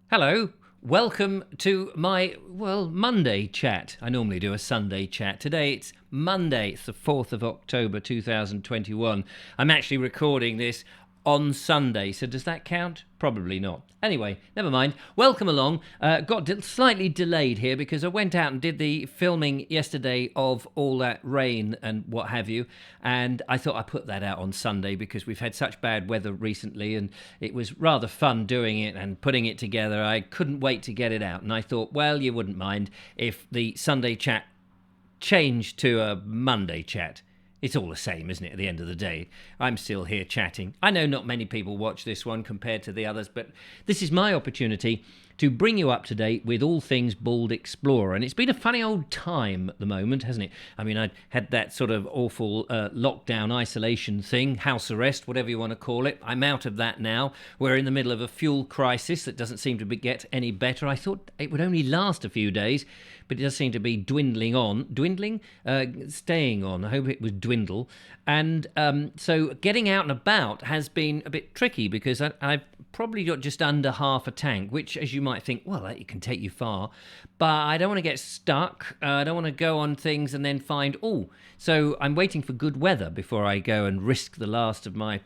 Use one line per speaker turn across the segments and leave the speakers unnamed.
Hello, welcome to my, Monday chat. I normally do a Sunday chat. Today it's Monday, it's the 4th of October 2021. I'm actually recording this on Sunday, so does that count? Probably not. Anyway, never mind. Welcome along. Got slightly delayed here because I went out and did the filming yesterday of all that rain and what have you, and I thought I'd put that out on Sunday because we've had such bad weather recently, and it was rather fun doing it and putting it together. I couldn't wait to get it out, and I thought, well, you wouldn't mind if the Sunday chat changed to a Monday chat. It's all the same, isn't it, at the end of the day? I'm still here chatting. I know not many people watch this one compared to the others, but this is my opportunity to bring you up to date with all things Bald Explorer. And it's been a funny old time at the moment, hasn't it? I mean, I had that sort of awful lockdown isolation thing, house arrest, whatever you want to call it. I'm out of that now. We're in the middle of a fuel crisis that doesn't seem to get any better. I thought it would only last a few days, but it does seem to be staying on. I hope it was dwindle. And so getting out and about has been a bit tricky because I've probably got just under half a tank, which, as you might think, well, it can take you far. But I don't want to get stuck. I don't want to go on things and then find, so I'm waiting for good weather before I go and risk the last of my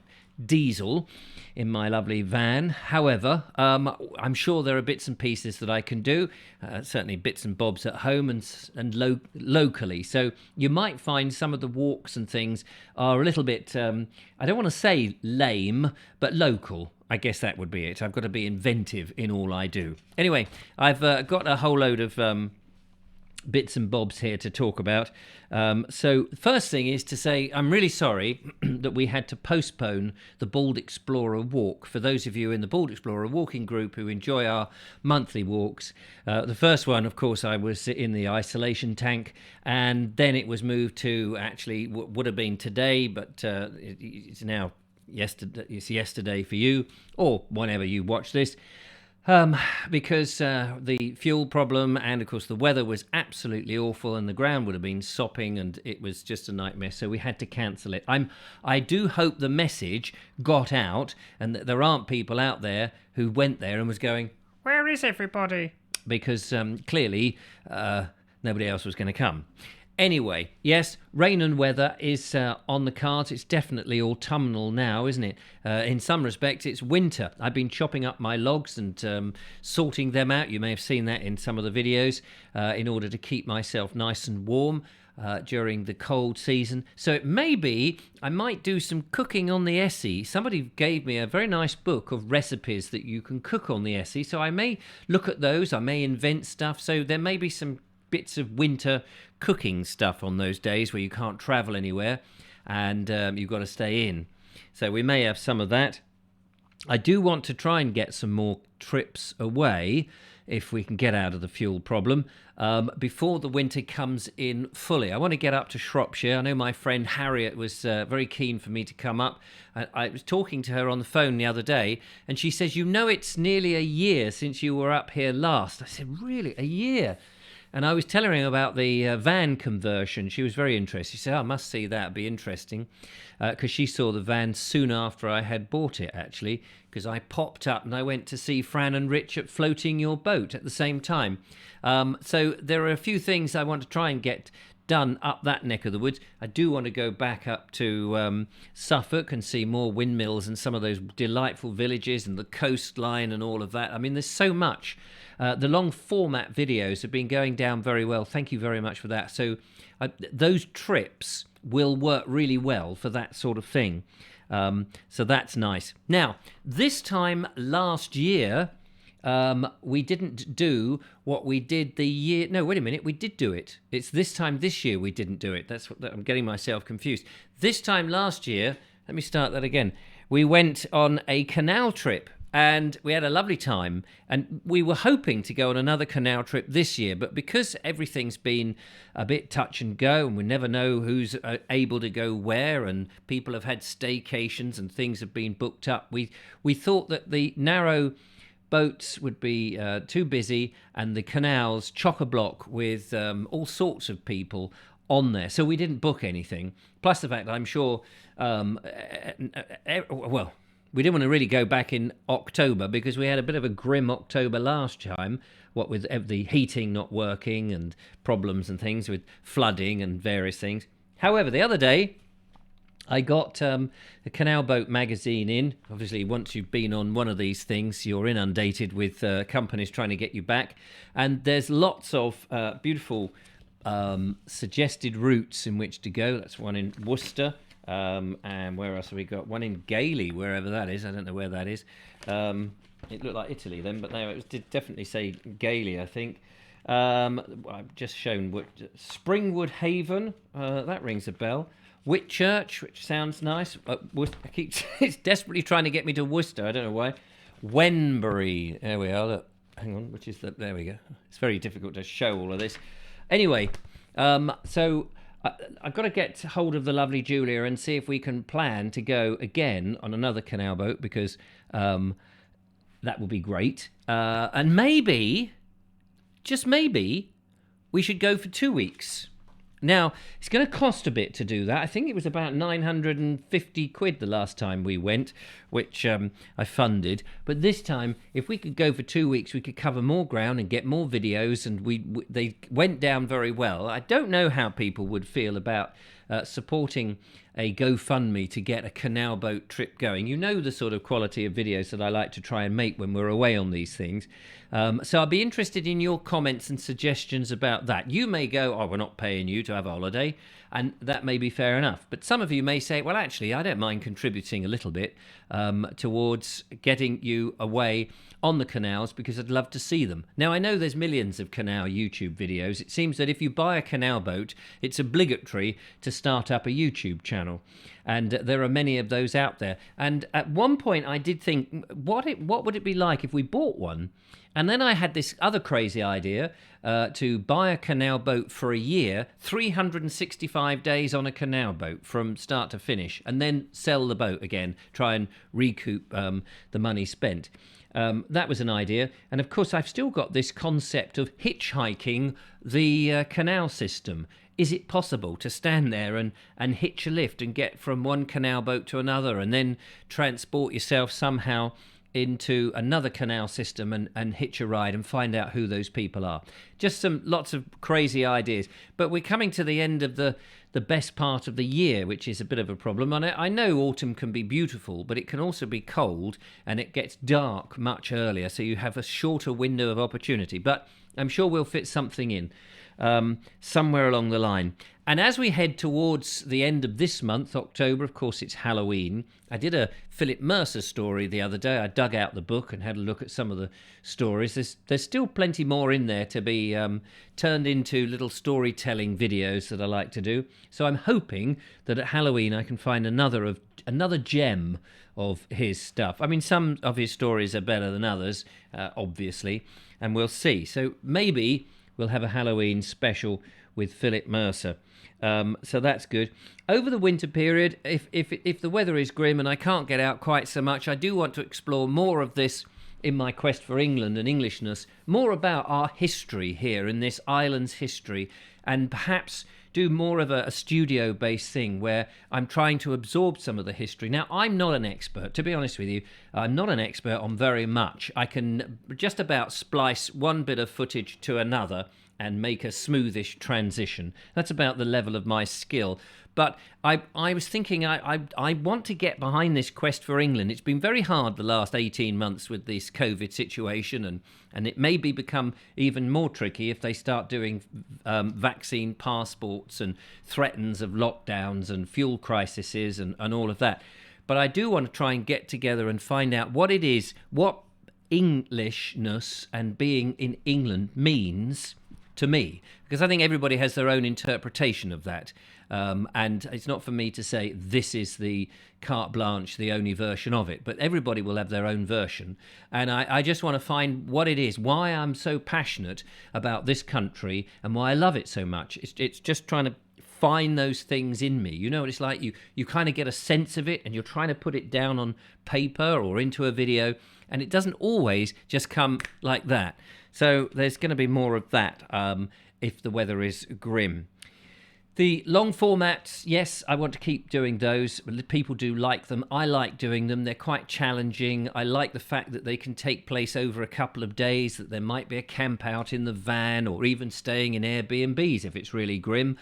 diesel in my lovely van. However, I'm sure there are bits and pieces that I can do, certainly bits and bobs at home and locally. So you might find some of the walks and things are a little bit, I don't want to say lame, but local. I guess that would be it. I've got to be inventive in all I do. Anyway, I've got a whole load of bits and bobs here to talk about. So the first thing is to say I'm really sorry that we had to postpone the Bald Explorer walk. For those of you in the Bald Explorer walking group who enjoy our monthly walks, the first one, of course, I was in the isolation tank, and then it was moved to actually would have been today, but it's now yesterday for you, or whenever you watch this. Because the fuel problem and, of course, the weather was absolutely awful and the ground would have been sopping and it was just a nightmare, so we had to cancel it. I do hope the message got out and that there aren't people out there who went there and was going, where is everybody? Because clearly nobody else was going to come. Anyway, yes, rain and weather is on the cards. It's definitely autumnal now, isn't it? In some respects, it's winter. I've been chopping up my logs and sorting them out. You may have seen that in some of the videos in order to keep myself nice and warm during the cold season. So it may be I might do some cooking on the Essie. Somebody gave me a very nice book of recipes that you can cook on the Essie. So I may look at those. I may invent stuff. So there may be some bits of winter cooking stuff on those days where you can't travel anywhere and you've got to stay in. So we may have some of that. I do want to try and get some more trips away if we can get out of the fuel problem before the winter comes in fully. I want to get up to Shropshire. I know my friend Harriet was very keen for me to come up. I was talking to her on the phone the other day and she says, it's nearly a year since you were up here last. I said, really, a year? And I was telling her about the van conversion. She was very interested. She said, I must see that. It'd be interesting. Because she saw the van soon after I had bought it, actually. Because I popped up and I went to see Fran and Rich at Floating Your Boat at the same time. So there are a few things I want to try and get done up that neck of the woods. I do want to go back up to Suffolk and see more windmills and some of those delightful villages and the coastline and all of that. I mean, there's so much. The long format videos have been going down very well. Thank you very much for that. So those trips will work really well for that sort of thing. So that's nice. Now, this time last year, we didn't do what we did the year. No, wait a minute. We did do it. It's this time this year we didn't do it. That's what I'm getting myself confused. This time last year, let me start that again. We went on a canal trip. And we had a lovely time, and we were hoping to go on another canal trip this year, but because everything's been a bit touch and go, and we never know who's able to go where, and people have had staycations and things have been booked up, we thought that the narrow boats would be too busy, and the canals chock-a-block with all sorts of people on there. So we didn't book anything. Plus the fact that I'm sure, we didn't want to really go back in October because we had a bit of a grim October last time, what with the heating not working and problems and things with flooding and various things. However, the other day, I got a Canal Boat magazine in. Obviously, once you've been on one of these things, you're inundated with companies trying to get you back. And there's lots of beautiful suggested routes in which to go. That's one in Worcester. And where else have we got? One in Gailey, wherever that is. I don't know where that is. It looked like Italy then, but no, it did definitely say Gailey, I think. I've just shown Springwood Haven. That rings a bell. Whitchurch, which sounds nice. It's desperately trying to get me to Worcester. I don't know why. Wenbury. There we are. Look, hang on. There we go. It's very difficult to show all of this. Anyway, so I've got to get hold of the lovely Julia and see if we can plan to go again on another canal boat, because that would be great. And maybe, just maybe, we should go for 2 weeks. Now, it's going to cost a bit to do that. I think it was about 950 quid the last time we went, which I funded. But this time, if we could go for 2 weeks, we could cover more ground and get more videos, and they went down very well. I don't know how people would feel about supporting a GoFundMe to get a canal boat trip going. You know the sort of quality of videos that I like to try and make when we're away on these things. So I'll be interested in your comments and suggestions about that. You may go, oh, we're not paying you to have a holiday, and that may be fair enough. But some of you may say, well, actually, I don't mind contributing a little bit towards getting you away on the canals, because I'd love to see them. Now, I know there's millions of canal YouTube videos. It seems that if you buy a canal boat, it's obligatory to start up a YouTube channel. And there are many of those out there. And at one point, I did think, what would it be like if we bought one? And then I had this other crazy idea to buy a canal boat for a year, 365 days on a canal boat from start to finish, and then sell the boat again, try and recoup the money spent. That was an idea. And of course, I've still got this concept of hitchhiking the canal system. Is it possible to stand there and hitch a lift and get from one canal boat to another, and then transport yourself somehow into another canal system and hitch a ride and find out who those people are? Just lots of crazy ideas. But we're coming to the end of the best part of the year, which is a bit of a problem. And I know autumn can be beautiful, but it can also be cold, and it gets dark much earlier, so you have a shorter window of opportunity. But I'm sure we'll fit something in somewhere along the line. And as we head towards the end of this month, October, of course, it's Halloween. I did a Philip Mercer story the other day. I dug out the book and had a look at some of the stories. There's still plenty more in there to be turned into little storytelling videos that I like to do. So I'm hoping that at Halloween I can find another gem of his stuff. I mean, some of his stories are better than others, obviously, and we'll see. So maybe we'll have a Halloween special with Philip Mercer. So that's good. Over the winter period, if the weather is grim and I can't get out quite so much, I do want to explore more of this in my quest for England and Englishness, more about our history here in this island's history, and perhaps do more of a studio-based thing where I'm trying to absorb some of the history. Now, I'm not an expert, to be honest with you. I'm not an expert on very much. I can just about splice one bit of footage to another and make a smoothish transition. That's about the level of my skill. But I was thinking I want to get behind this quest for England. It's been very hard the last 18 months with this COVID situation, and it may become even more tricky if they start doing vaccine passports and threats of lockdowns and fuel crises and all of that. But I do want to try and get together and find out what it is, what Englishness and being in England means to me, because I think everybody has their own interpretation of that, and it's not for me to say this is the carte blanche, the only version of it, but everybody will have their own version, and I just want to find what it is, why I'm so passionate about this country and why I love it so much. It's just trying to find those things in me. You know what it's like? You kind of get a sense of it and you're trying to put it down on paper or into a video, and it doesn't always just come like that. So there's going to be more of that if the weather is grim. The long formats, yes, I want to keep doing those. People do like them. I like doing them. They're quite challenging. I like the fact that they can take place over a couple of days, that there might be a camp out in the van or even staying in Airbnbs if it's really grim.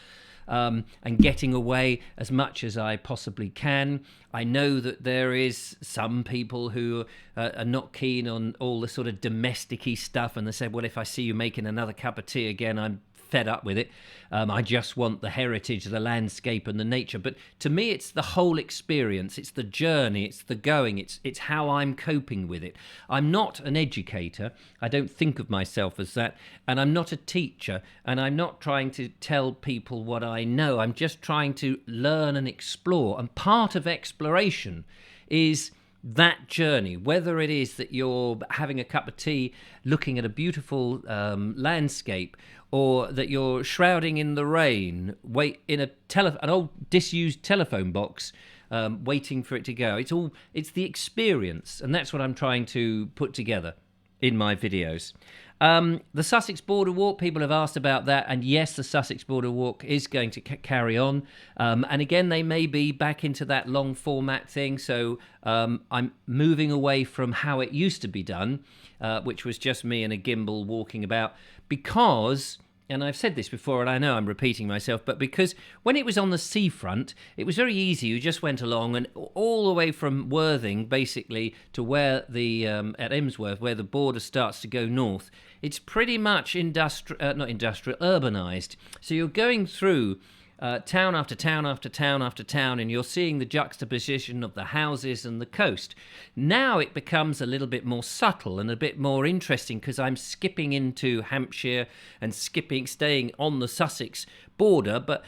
And getting away as much as I possibly can. I know that there is some people who are not keen on all the sort of domestic-y stuff, and they say, well, if I see you making another cup of tea again, I'm fed up with it. I just want the heritage, the landscape and the nature. But to me, it's the whole experience. It's the journey. It's the going. It's how I'm coping with it. I'm not an educator. I don't think of myself as that. And I'm not a teacher. And I'm not trying to tell people what I know. I'm just trying to learn and explore. And part of exploration is that journey, whether it is that you're having a cup of tea looking at a beautiful landscape, or that you're shrouding in the rain, wait in an old disused telephone box, waiting for it to go. It's the experience, and that's what I'm trying to put together in my videos. The Sussex Border Walk, people have asked about that, and yes, the Sussex Border Walk is going to carry on. And again, they may be back into that long format thing, so I'm moving away from how it used to be done, which was just me and a gimbal walking about, because, and I've said this before and I know I'm repeating myself, but because when it was on the seafront, it was very easy. You just went along, and all the way from Worthing, basically, to where the at Emsworth, where the border starts to go north, it's pretty much urbanised. So you're going through town after town after town after town, and you're seeing the juxtaposition of the houses and the coast. Now it becomes a little bit more subtle and a bit more interesting, because I'm skipping into Hampshire and staying on the Sussex border, but,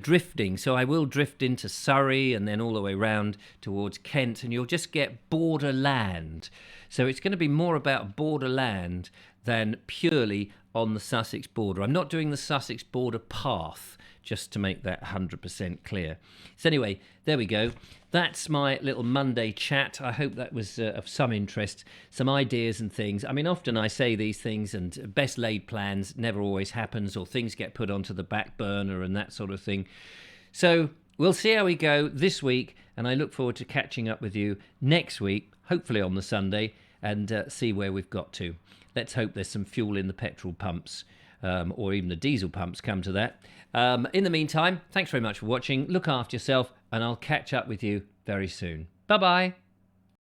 drifting. So I will drift into Surrey and then all the way round towards Kent, and you'll just get borderland. So it's going to be more about borderland than purely on the Sussex border. I'm not doing the Sussex border path, just to make that 100% clear. So anyway, there we go. That's my little Monday chat. I hope that was of some interest, some ideas and things. I mean, often I say these things, and best laid plans never always happens, or things get put onto the back burner and that sort of thing. So we'll see how we go this week, and I look forward to catching up with you next week, hopefully on the Sunday, and see where we've got to. Let's hope there's some fuel in the petrol pumps, or even the diesel pumps, come to that. In the meantime, thanks very much for watching. Look after yourself, and I'll catch up with you very soon. Bye-bye.